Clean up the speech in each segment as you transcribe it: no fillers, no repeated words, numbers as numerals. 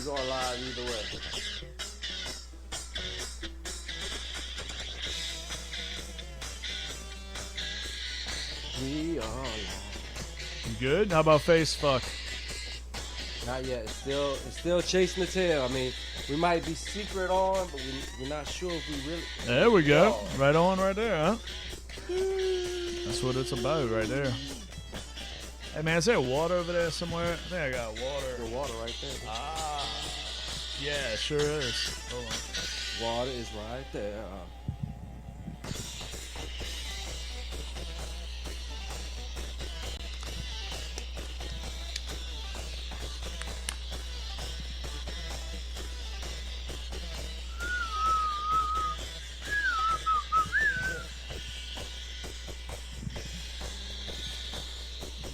going live either way. We are live. You good? How about face fuck? Not yet. It's still chasing the tail. I mean, we might be secret on, but we're not sure if we really. There we go. Right on right there, huh? That's what it's about right there. Hey, man, is there water over there somewhere? I think I got water. There's water right there. Ah. Yeah, it sure is. Hold on. Water is right there.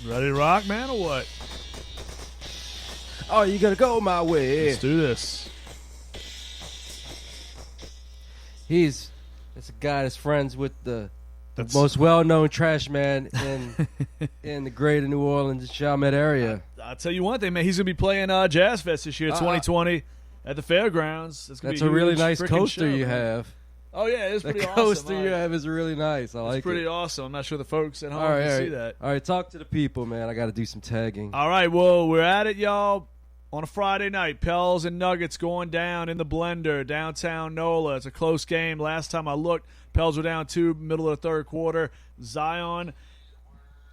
Ready to rock, man, or what? Oh, you gotta go my way. Let's do this. It's a guy that's friends with the most well-known trash man in the greater New Orleans and Chalmette area. I'll tell you one thing, man. He's going to be playing Jazz Fest this year, 2020, at the fairgrounds. That's a really nice coaster you have. Oh, yeah, it's pretty awesome. The coaster you have is really nice. I like it. It's pretty awesome. I'm not sure the folks at home can see that. All right, talk to the people, man. I got to do some tagging. All right, well, we're at it, y'all. On a Friday night, Pels and Nuggets going down in the blender, downtown NOLA. It's a close game. Last time I looked, Pels were down 2, middle of the third quarter. Zion,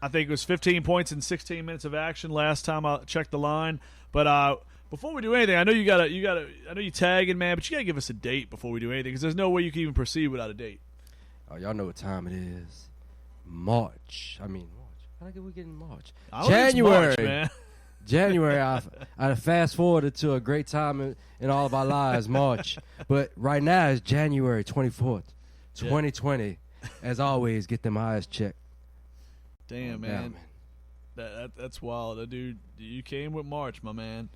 I think it was 15 points in 16 minutes of action last time I checked the line. But before we do anything, I know I know you tagging, man, but you gotta give us a date before we do anything, because there's no way you can even proceed without a date. Oh, y'all know what time it is. March. How did we get in March? January, March, man. January, I fast forwarded to a great time in all of our lives, March. But right now it's January 24th, 2020. As always, get them eyes checked. Damn, man. That's wild. Dude, you came with March, my man.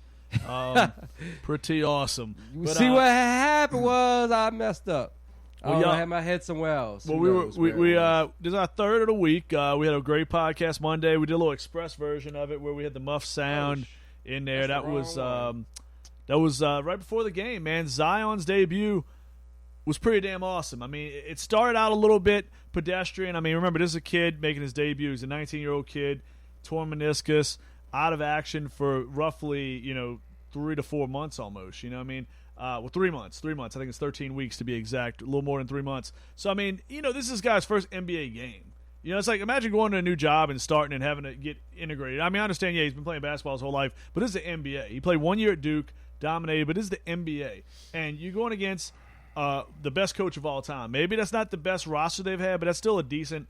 Pretty awesome. But, see, what happened was I messed up. I had my head somewhere else. Well, this is our third of the week. We had a great podcast Monday. We did a little express version of it where we had the muff sound in there. That was right before the game, man. Zion's debut was pretty damn awesome. I mean, it started out a little bit pedestrian. I mean, remember, this is a kid making his debut. He's a 19-year-old kid, torn meniscus, out of action for roughly 3 to 4 months almost. You know what I mean? 3 months. 3 months. I think it's 13 weeks to be exact. A little more than 3 months. So, I mean, this is this guy's first NBA game. It's like, imagine going to a new job and starting and having to get integrated. I mean, I understand, he's been playing basketball his whole life, but this is the NBA. He played 1 year at Duke, dominated, but this is the NBA. And you're going against the best coach of all time. Maybe that's not the best roster they've had, but that's still a decent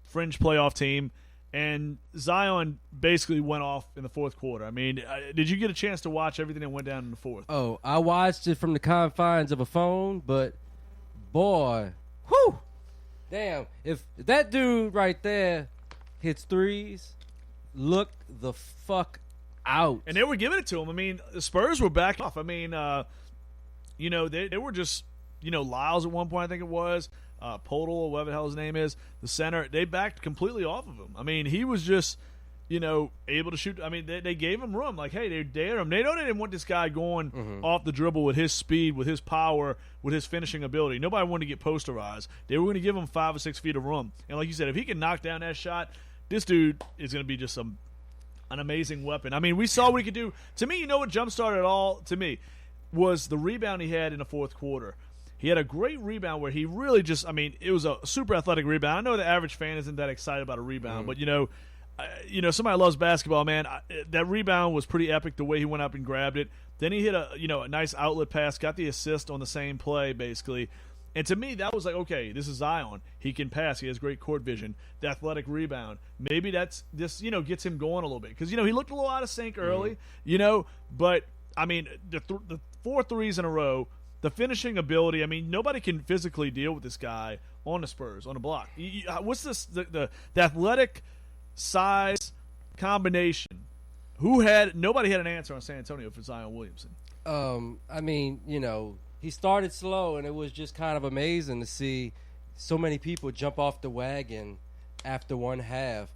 fringe playoff team. And Zion basically went off in the fourth quarter. I mean, did you get a chance to watch everything that went down in the fourth? Oh, I watched it from the confines of a phone, but boy, whew, damn. If that dude right there hits threes, look the fuck out. And they were giving it to him. I mean, the Spurs were back off. I mean, they were just, Lyles at one point, I think it was. Podol, or whatever the hell his name is, the center, they backed completely off of him. I mean, he was just, able to shoot. I mean, they gave him room. Like, hey, they dared him. They didn't want this guy going off the dribble with his speed, with his power, with his finishing ability. Nobody wanted to get posterized. They were going to give him 5 or 6 feet of room. And like you said, if he can knock down that shot, this dude is going to be just an amazing weapon. I mean, we saw what he could do. To me, what jump-started it all, to me, was the rebound he had in the fourth quarter. He had a great rebound where he really just, it was a super athletic rebound. I know the average fan isn't that excited about a rebound, but, somebody loves basketball, man. That rebound was pretty epic the way he went up and grabbed it. Then he hit a nice outlet pass, got the assist on the same play, basically. And to me, that was like, okay, this is Zion. He can pass. He has great court vision. The athletic rebound. Maybe this gets him going a little bit. Because, he looked a little out of sync early, But, the 4 threes in a row, the finishing ability, nobody can physically deal with this guy on the Spurs, on the block. What's this, the athletic size combination? Nobody had an answer on San Antonio for Zion Williamson. He started slow, and it was just kind of amazing to see so many people jump off the wagon after one half.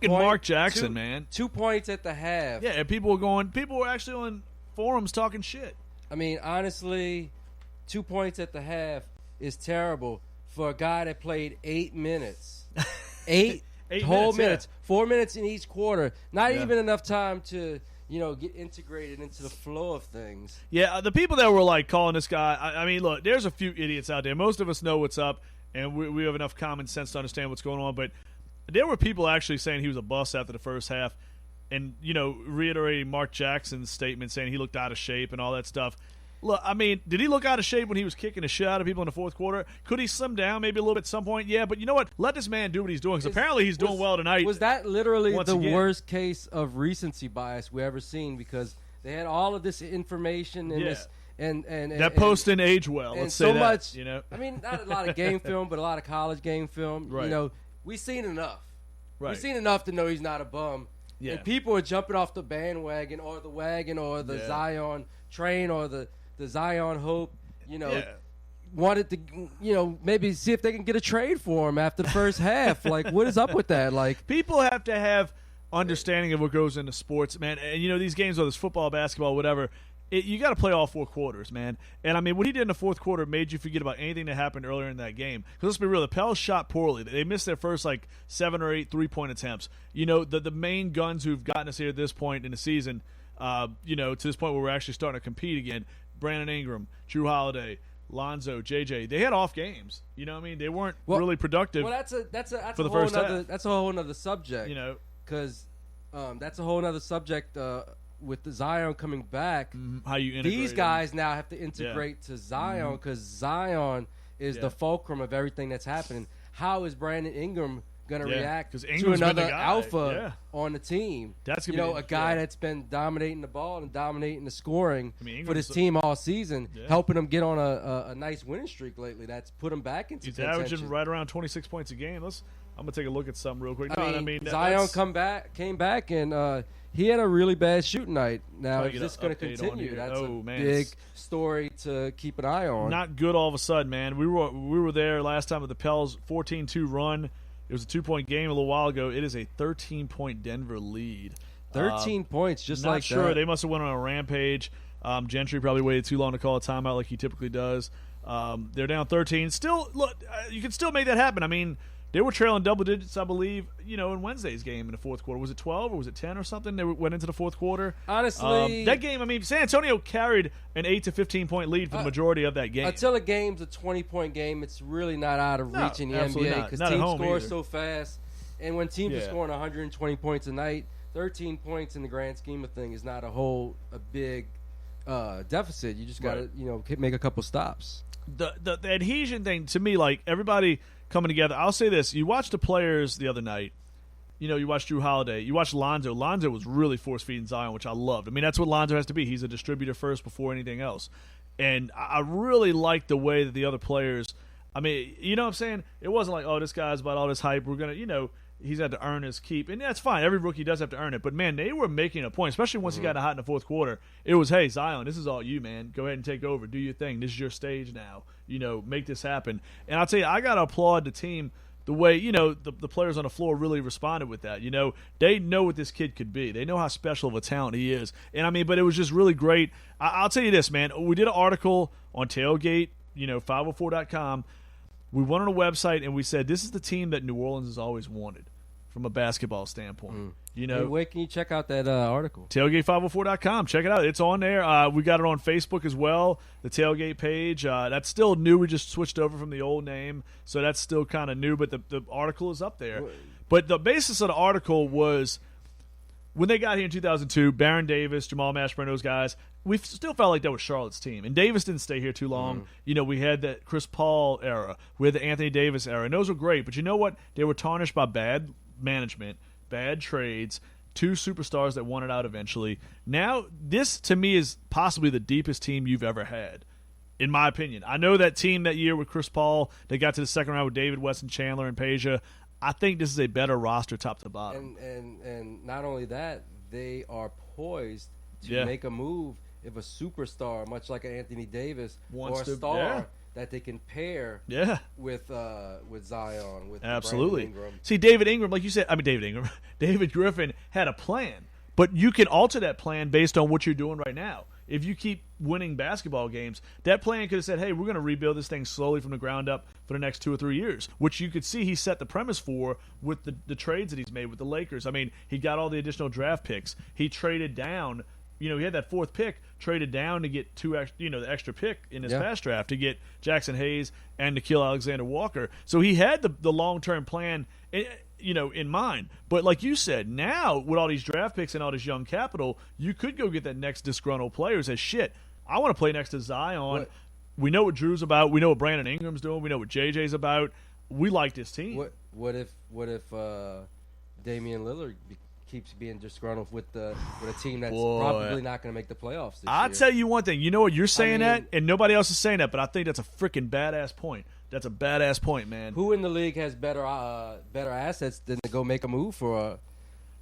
Mark Jackson, man. 2 points at the half. Yeah, and people were actually on forums talking shit. I mean, honestly, 2 points at the half is terrible for a guy that played 8 minutes. Eight whole minutes. 4 minutes in each quarter. Not even enough time to, get integrated into the flow of things. Yeah, the people that were like calling this guy, I mean, look, there's a few idiots out there. Most of us know what's up, and we have enough common sense to understand what's going on. But there were people actually saying he was a bust after the first half, and reiterating Mark Jackson's statement saying he looked out of shape and all that stuff. Look, I mean, did he look out of shape when he was kicking the shit out of people in the fourth quarter? Could he slim down maybe a little bit at some point? Yeah, but you know what? Let this man do what he's doing, because apparently he's doing well tonight. Was that literally the worst case of recency bias we ever seen? Because they had all of this information and this and that post didn't age well. Let's say that. Much, I mean, not a lot of game film, but a lot of college game film. Right. We've seen enough. Right. We've seen enough to know he's not a bum. Yeah. And people are jumping off the bandwagon or the wagon or the Zion train or the Zion hope, wanted to, maybe see if they can get a trade for him after the first half. Like, what is up with that? Like, people have to have understanding of what goes into sports, man. And, these games, whether it's football, basketball, whatever, you got to play all 4 quarters, man. And, I mean, what he did in the fourth quarter made you forget about anything that happened earlier in that game. Because let's be real, the Pels shot poorly. They missed their first, 7 or 8 3-point attempts. The main guns who've gotten us here at this point in the season, to this point where we're actually starting to compete again, Brandon Ingram, Drew Holiday, Lonzo, JJ, they had off games. You know what I mean? They weren't really productive. Well, that's for the first half. That's a whole other subject. Because that's a whole other subject with the Zion coming back. How you integrate these guys now have to integrate to Zion, because Zion is the fulcrum of everything that's happening. How is Brandon Ingram going to react to another alpha on the team? That's a guy that's been dominating the ball and dominating the scoring for this team all season, helping them get on a nice winning streak lately. That's put them back into contention. He's averaging right around 26 points a game. I'm gonna take a look at something real quick. Zion came back and he had a really bad shooting night. Now, is this going to continue? That's a big story to keep an eye on. Not good all of a sudden, man. We were there last time with the Pels 14-2 run. It was a 2-point game a little while ago. It is a 13-point Denver lead. 13 points, just like that. Not sure. They must have went on a rampage. Gentry probably waited too long to call a timeout like he typically does. They're down 13. Still, look, you can still make that happen. I mean, they were trailing double digits, I believe, in Wednesday's game in the fourth quarter. Was it 12 or was it 10 or something? They went into the fourth quarter. Honestly, that game, I mean, San Antonio carried an 8 to 15-point lead for the majority of that game. Until a game's a 20-point game, it's really not out of reach in the NBA, because teams score so fast. And when teams are scoring 120 points a night, 13 points in the grand scheme of things is not a big deficit. You just got to make a couple stops. The adhesion thing, to me, like everybody coming together. I'll say this. You watched the players the other night. You watched Drew Holiday. You watched Lonzo. Lonzo was really force-feeding Zion, which I loved. I mean, that's what Lonzo has to be. He's a distributor first before anything else. And I really liked the way that the other players – I mean, you know what I'm saying? It wasn't like, oh, this guy's about all this hype. We're going to he's had to earn his keep. And that's fine. Every rookie does have to earn it. But, man, they were making a point, especially once he got hot in the fourth quarter. It was, hey, Zion, this is all you, man. Go ahead and take over. Do your thing. This is your stage now. Make this happen. And I'll tell you, I got to applaud the team the way, the players on the floor really responded with that. They know what this kid could be. They know how special of a talent he is. And, I mean, but it was just really great. I'll tell you this, man. We did an article on Tailgate, 504.com. We went on a website, and we said, this is the team that New Orleans has always wanted from a basketball standpoint. Hey, where can you check out that article? Tailgate504.com. Check it out. It's on there. We got it on Facebook as well, the Tailgate page. That's still new. We just switched over from the old name, so that's still kind of new, but the article is up there. But the basis of the article was when they got here in 2002, Baron Davis, Jamal Mashburn, those guys, we still felt like that was Charlotte's team. And Davis didn't stay here too long. We had that Chris Paul era. We had the Anthony Davis era. And those were great. But you know what? They were tarnished by bad management, bad trades, 2 superstars that won it out eventually. Now, this, to me, is possibly the deepest team you've ever had, in my opinion. I know that team that year with Chris Paul, they got to the second round with David West and Chandler and Peja. I think this is a better roster top to bottom. And not only that, they are poised to make a move if a superstar, much like an Anthony Davis, or a star that they can pair with Zion, with absolutely. Brandon Ingram. See, David Ingram, like you said, David Griffin had a plan, but you can alter that plan based on what you're doing right now. if you keep winning basketball games, that plan could have said, hey, we're going to rebuild this thing slowly from the ground up for the next 2 or 3 years, which you could see he set the premise for with the trades that he's made with the Lakers. I mean, he got all the additional draft picks. He traded down, he had that 4th pick, traded down to get the extra pick in his past draft to get Jackson Hayes and Nickeil Alexander-Walker. So he had the long-term plan in mind. But like you said, now with all these draft picks and all this young capital, you could go get that next disgruntled player. Say, shit, I want to play next to Zion. What? We know what Drew's about. We know what Brandon Ingram's doing. We know what JJ's about. We like this team. What if Damian Lillard keeps being disgruntled with a team that's probably not going to make the playoffs this year? I'll tell you one thing. You know what? You're saying that, and nobody else is saying that, but I think that's a freaking badass point. That's a badass point, man. Who in the league has better assets than to go make a move for?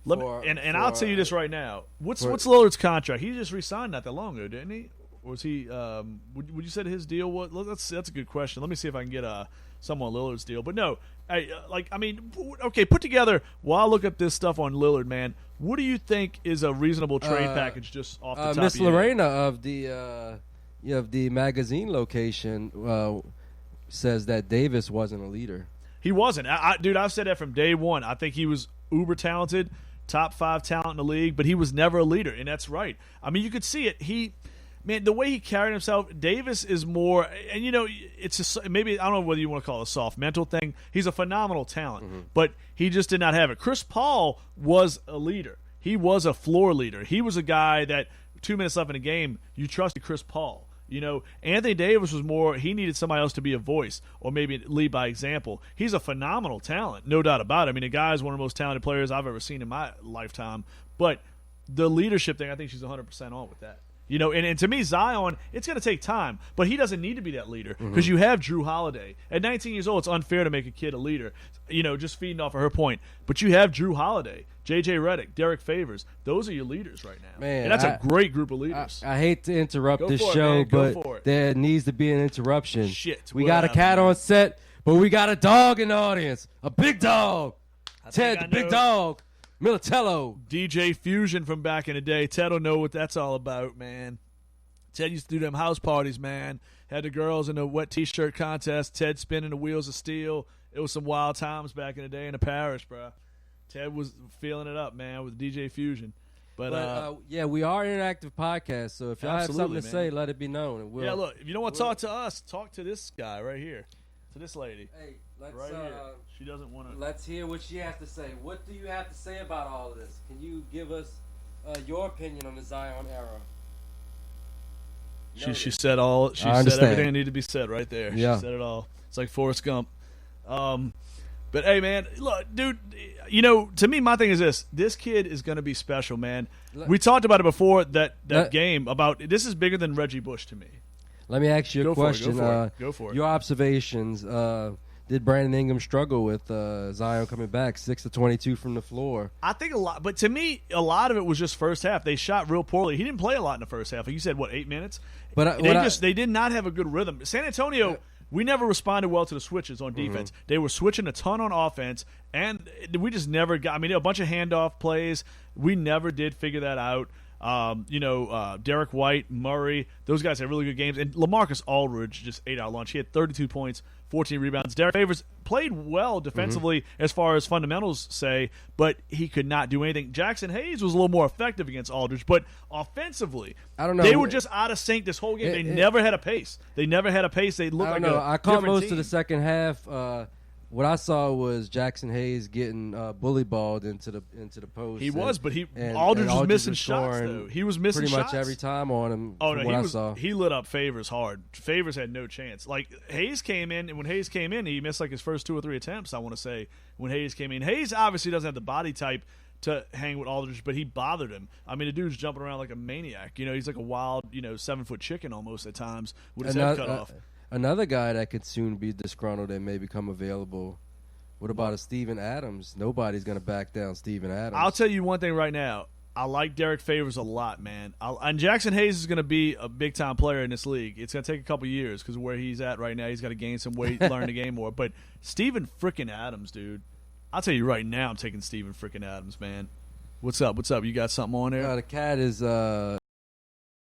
I'll tell you this right now. What's Lillard's contract? He just re-signed not that long ago, didn't he? Or was he? Would you say his deal was? That's a good question. Let me see if I can get someone Lillard's deal. But no, okay. Put together while I look up this stuff on Lillard, man. What do you think is a reasonable trade package just off the top Miss of your Lorena of the magazine location says that Davis wasn't a leader. He wasn't. Dude, I've said that from day one. I think he was uber talented, top 5 talent in the league, but he was never a leader, and that's right. I mean, you could see it. The way he carried himself, Davis is more, and it's maybe, I don't know whether you want to call it a soft mental thing. He's a phenomenal talent, but he just did not have it. Chris Paul was a leader. He was a floor leader. He was a guy that 2 minutes left in the game, you trusted Chris Paul. Anthony Davis was more, he needed somebody else to be a voice or maybe lead by example. He's a phenomenal talent, no doubt about it. I mean, the guy is one of the most talented players I've ever seen in my lifetime. But the leadership thing, I think she's 100% on with that. And to me, Zion, it's going to take time, but he doesn't need to be that leader because you have Drew Holiday. At 19 years old, it's unfair to make a kid a leader, just feeding off of her point. But you have Drew Holiday, J.J. Redick, Derek Favors. Those are your leaders right now. Man, and that's a great group of leaders. I hate to interrupt this show, but there needs to be an interruption. Shit. We got a cat on set, but we got a dog in the audience. A big dog. Ted, the big dog. Militello. DJ Fusion from back in the day. Ted will know what that's all about, man. Ted used to do them house parties, man. Had the girls in the wet T-shirt contest. Ted spinning the wheels of steel. It was some wild times back in the day in the parish, bro. Ted was feeling it up, man, with DJ Fusion. But we are an interactive podcast, so if y'all have something to say, let it be known. And look, if you don't want to talk to us, talk to this guy right here, to this lady. Hey, here. She doesn't want to. Let's hear what she has to say. What do you have to say about all of this? Can you give us your opinion on the Zion era? She said all. She said everything that needed to be said right there. Yeah. She said it all. It's like Forrest Gump. But hey, man, look, dude. To me, my thing is this: this kid is going to be special, man. We talked about it before that game about this is bigger than Reggie Bush to me. Let me ask you a question. Go for it. Your observations. Did Brandon Ingram struggle with Zion coming back 6 of 22 from the floor? I think a lot, but to me, a lot of it was just first half. They shot real poorly. He didn't play a lot in the first half. Like you said, 8 minutes? But they did not have a good rhythm. San Antonio, we never responded well to the switches on defense. They were switching a ton on offense, and we just never got. I mean, a bunch of handoff plays. We never did figure that out. Derek White, Murray, those guys had really good games. And LaMarcus Aldridge just ate our lunch. He had 32 points, 14 rebounds. Derek Favors played well defensively as far as fundamentals say, but he could not do anything. Jackson Hayes was a little more effective against Aldridge, but offensively, I don't know. They were just out of sync this whole game. They never had a pace. They never had a pace. They looked like I caught most team. of the second half. What I saw was Jackson Hayes getting bully balled into the post. He was, but Aldridge was missing shots though. He was missing pretty shots much every time on him. Oh no, I saw. He lit up Favors hard. Favors had no chance. Like Hayes came in, and when Hayes came in, he missed like his first 2 or 3 attempts. I want to say when Hayes came in, Hayes obviously doesn't have the body type to hang with Aldridge, but he bothered him. I mean, the dude's jumping around like a maniac. He's like a wild, 7-foot chicken almost at times with his head cut off. Another guy that could soon be disgruntled and may become available. What about a Steven Adams? Nobody's going to back down Steven Adams. I'll tell you one thing right now. I like Derek Favors a lot, man. And Jackson Hayes is going to be a big-time player in this league. It's going to take a couple years because of where he's at right now. He's got to gain some weight, learn the game more. But Steven frickin' Adams, dude. I'll tell you right now I'm taking Steven frickin' Adams, man. What's up? You got something on there? The cat is